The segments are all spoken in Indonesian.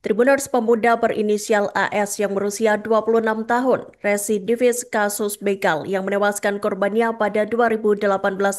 Tribuners pemuda berinisial AS yang berusia 26 tahun, residivis kasus begal yang menewaskan korbannya pada 2018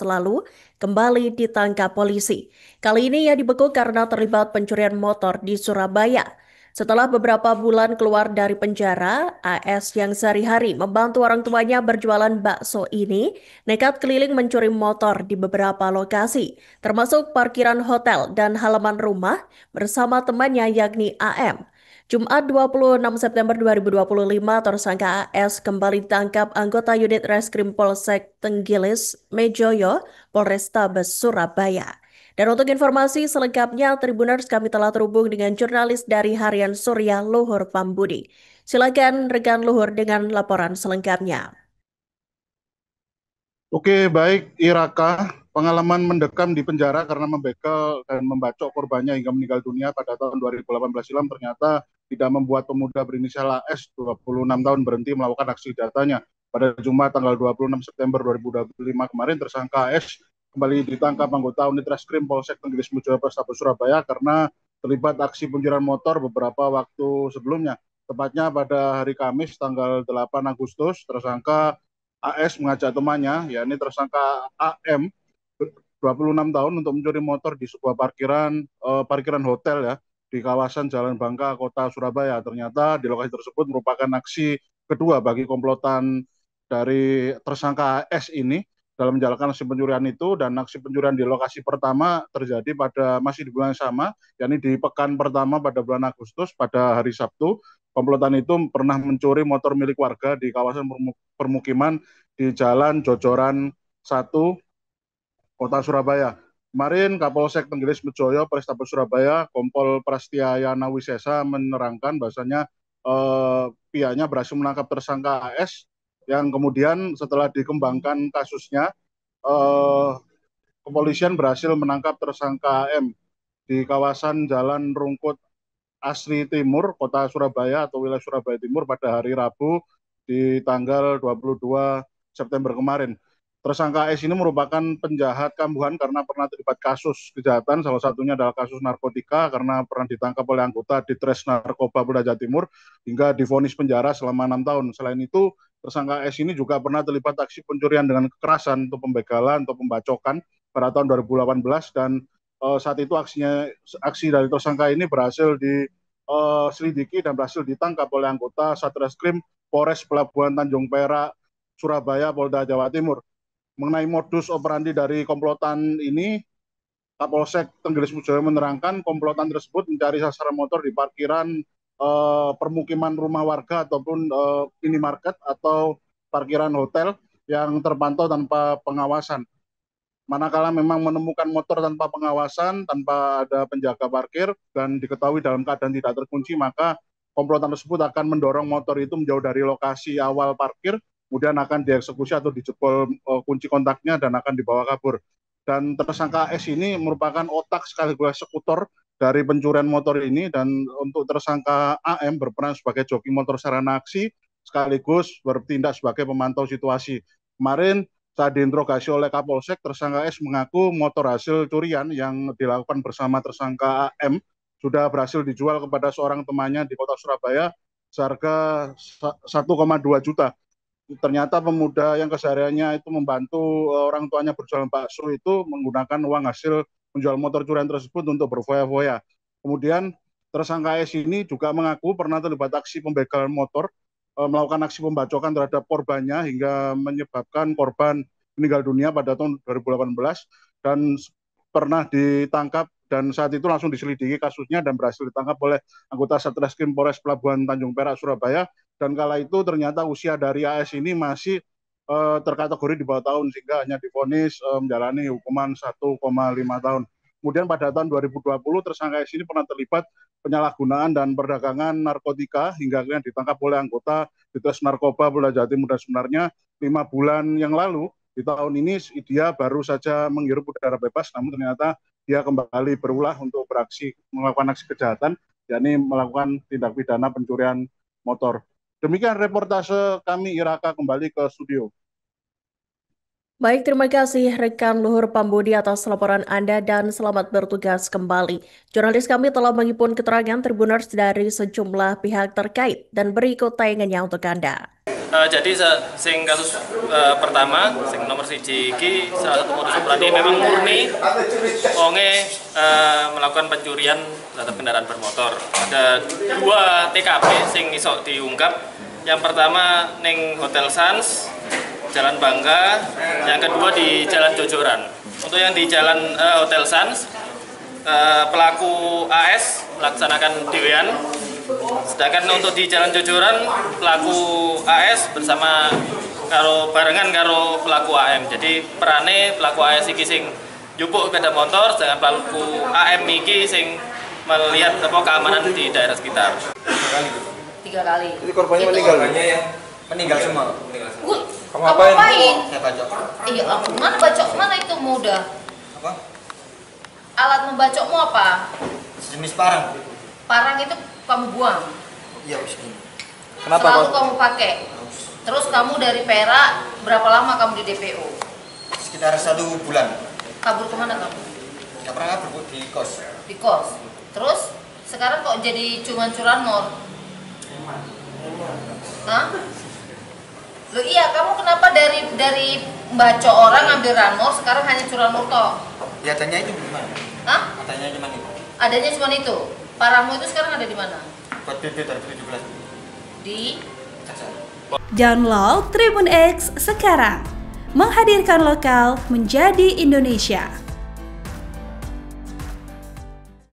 lalu, kembali ditangkap polisi. Kali ini ia dibekuk karena terlibat pencurian motor di Surabaya. Setelah beberapa bulan keluar dari penjara, AS yang sehari-hari membantu orang tuanya berjualan bakso ini nekat keliling mencuri motor di beberapa lokasi, termasuk parkiran hotel dan halaman rumah bersama temannya yakni AM. Jumat 26 September 2025, tersangka AS kembali ditangkap anggota unit Reskrim Polsek Tenggilis, Mejoyo, Polrestabes Surabaya. Dan untuk informasi selengkapnya, Tribuners, kami telah terhubung dengan jurnalis dari Harian Surya, Luhur Pambudi. Silakan rekan Luhur dengan laporan selengkapnya. Oke, baik Iraka, pengalaman mendekam di penjara karena membegal dan membacok korbannya hingga meninggal dunia pada tahun 2018 silam ternyata tidak membuat pemuda berinisial AS 26 tahun berhenti melakukan aksi kejahatan. Pada Jumat tanggal 26 September 2025 kemarin, tersangka AS kembali ditangkap anggota unit Reskrim Polsek Tenggilis Mujoyo Polrestabes Surabaya karena terlibat aksi pencurian motor beberapa waktu sebelumnya. Tepatnya pada hari Kamis tanggal 8 Agustus, tersangka AS mengajak temannya, yakni tersangka AM 26 tahun untuk mencuri motor di sebuah parkiran hotel ya di kawasan Jalan Bangka, Kota Surabaya. Ternyata di lokasi tersebut merupakan aksi kedua bagi komplotan dari tersangka AS ini dalam menjalankan aksi pencurian itu, dan aksi pencurian di lokasi pertama terjadi masih di bulan yang sama, yakni di pekan pertama pada bulan Agustus pada hari Sabtu. Komplotan itu pernah mencuri motor milik warga di kawasan permukiman di Jalan Jojoran 1, Kota Surabaya. Kemarin Kapolsek Tenggilis Mejoyo Polrestabes Surabaya, Kompol Prastiayana Wisesa menerangkan bahasanya pihaknya berhasil menangkap tersangka AS yang kemudian setelah dikembangkan kasusnya, eh, kepolisian berhasil menangkap tersangka AM di kawasan Jalan Rungkut Asri Timur, Kota Surabaya atau wilayah Surabaya Timur pada hari Rabu di tanggal 22 September kemarin. Tersangka S ini merupakan penjahat kambuhan karena pernah terlibat kasus kejahatan, salah satunya adalah kasus narkotika karena pernah ditangkap oleh anggota Ditres Narkoba Polda Jawa Timur hingga divonis penjara selama 6 tahun. Selain itu, tersangka S ini juga pernah terlibat aksi pencurian dengan kekerasan untuk pembegalan atau pembacokan pada tahun 2018, dan saat itu aksi dari tersangka ini berhasil diselidiki dan berhasil ditangkap oleh anggota Satreskrim Polres Pelabuhan Tanjung Perak Surabaya Polda Jawa Timur. Mengenai modus operandi dari komplotan ini, Kapolsek Tenggilis Mujoyo menerangkan komplotan tersebut mencari sasaran motor di parkiran permukiman rumah warga ataupun minimarket atau parkiran hotel yang terpantau tanpa pengawasan. Manakala memang menemukan motor tanpa pengawasan, tanpa ada penjaga parkir, dan diketahui dalam keadaan tidak terkunci, maka komplotan tersebut akan mendorong motor itu menjauh dari lokasi awal parkir, kemudian akan dieksekusi atau dijebol kunci kontaknya dan akan dibawa kabur. Dan tersangka S ini merupakan otak sekaligus eksekutor dari pencurian motor ini, dan untuk tersangka AM berperan sebagai joki motor sarana aksi sekaligus bertindak sebagai pemantau situasi. Kemarin saat diinterogasi oleh Kapolsek, tersangka S mengaku motor hasil curian yang dilakukan bersama tersangka AM sudah berhasil dijual kepada seorang temannya di Kota Surabaya seharga 1,2 juta. Ternyata pemuda yang kesehariannya itu membantu orang tuanya berjualan bakso itu menggunakan uang hasil menjual motor curian tersebut untuk berfoya-foya. Kemudian tersangka S ini juga mengaku pernah terlibat aksi pembegalan motor, melakukan aksi pembacokan terhadap korbannya hingga menyebabkan korban meninggal dunia pada tahun 2018, dan pernah ditangkap dan saat itu langsung diselidiki kasusnya dan berhasil ditangkap oleh anggota Satreskrim Polres Pelabuhan Tanjung Perak Surabaya, dan kala itu ternyata usia dari AS ini masih terkategori di bawah tahun sehingga hanya divonis menjalani hukuman 1,5 tahun. Kemudian pada tahun 2020 tersangka S ini pernah terlibat penyalahgunaan dan perdagangan narkotika hingga akhirnya ditangkap oleh anggota Ditres Narkoba Polda Jawa Timur, dan sebenarnya 5 bulan yang lalu di tahun ini dia baru saja menghirup udara bebas, namun ternyata dia kembali berulah untuk melakukan aksi kejahatan, yakni melakukan tindak pidana pencurian motor. Demikian reportase kami Iraka, kembali ke studio. Baik, terima kasih rekan Luhur Pambudi atas laporan Anda dan selamat bertugas kembali. Jurnalis kami telah menghimpun keterangan Tribuners dari sejumlah pihak terkait dan berikut tayangannya untuk Anda. Jadi sing kasus pertama, sing nomor siji iki salah satu modus operandi memang murni wonge melakukan pencurian terhadap kendaraan bermotor. Ada 2 TKP sing iso diungkap. Yang pertama ning Hotel Sans, Jalan Bangka, yang kedua di Jalan Jojoran. Untuk yang di Jalan Hotel Sans, pelaku AS melaksanakan dhewean. Sedangkan untuk di Jalan Jojoran, pelaku AS bersama barengan karo pelaku AM. Jadi perane pelaku AS iki sing njupuk sepeda motor, sedangkan pelaku AM iki sing melihat keamanan di daerah sekitar. 3 kali. Jadi korbannya meninggal. Meninggal semua. Kamu ngapain? Saya bacok. Iya, mana bacok? Mana itu mudah? Apa? Alat membacokmu apa? Sejenis parang. Parang itu kamu buang. Iya, begini. Kenapa, Selalu Pak? kamu pakai. Terus kamu dari Perak, berapa lama kamu di DPO? Sekitar 1 bulan. Kabur kemana kamu? Gak pernah kabur di kos. Di kos. Terus sekarang kok jadi cuman curanmor? Hah? Loh iya, kamu kenapa dari bacok orang ambil ranmor, sekarang hanya curanmor toh? Ya, adanya itu gimana? Hah? Adanya cuma itu. Adanya cuma itu. Parahmu itu sekarang ada di mana? Buat BB 2017. Di Download Tribun X sekarang, menghadirkan lokal menjadi Indonesia.